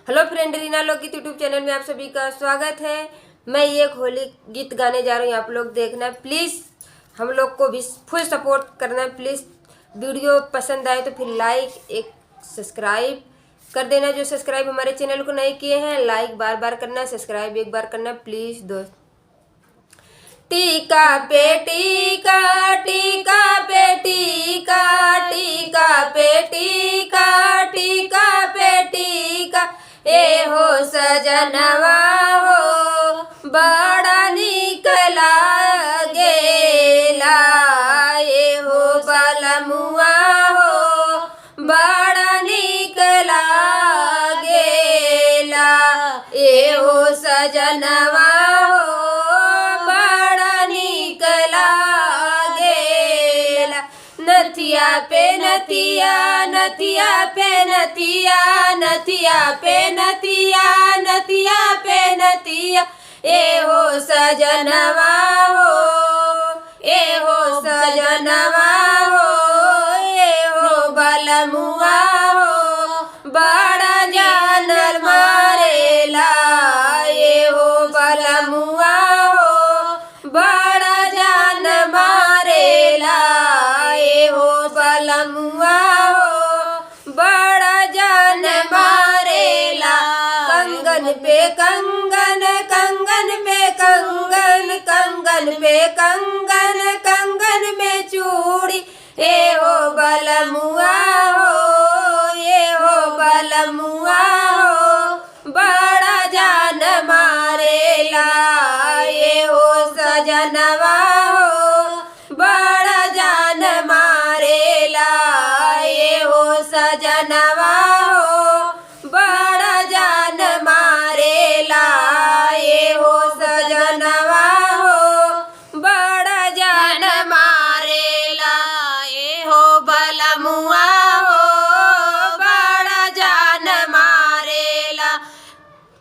Hello friend, Reena लोकगीत YouTube channel में आप सभी का स्वागत है। मैं ये एक होली गीत गाने जा रही हूँ, आप लोग देखना प्लीज़। हम लोग को भी फुल सपोर्ट करना प्लीज़। वीडियो पसंद आए तो फिर लाइक, एक सब्सक्राइब कर देना। जो सब्सक्राइब हमारे चैनल को नहीं किए हैं, लाइक बार बार करना, सब्सक्राइब एक बार करना प्लीज़ दोस्त। टीका पे टीका, टीका पे टीका, टीका पे टीका, टीका पे टीका, ए हो सजनवा हो बड़ा निक लागेला, ए हो बलमुआ हो बड़ा निक लागेला, ए हो सजनवा नथिया पे नथिया, नथिया पे नथिया, नथिया पे नथिया, नथिया पे नथिया, ए हो सजनवा हो, ए हो सजनवा हो, ए हो बलमुआ हो बड़ा जानर मारेला, ए हो बलमुआ हो बड़ा जान मारेला, बलमुआ हो बड़ा जान मारेला। कंगन पे कंगन, कंगन पे कंगन, कंगन पे कंगन,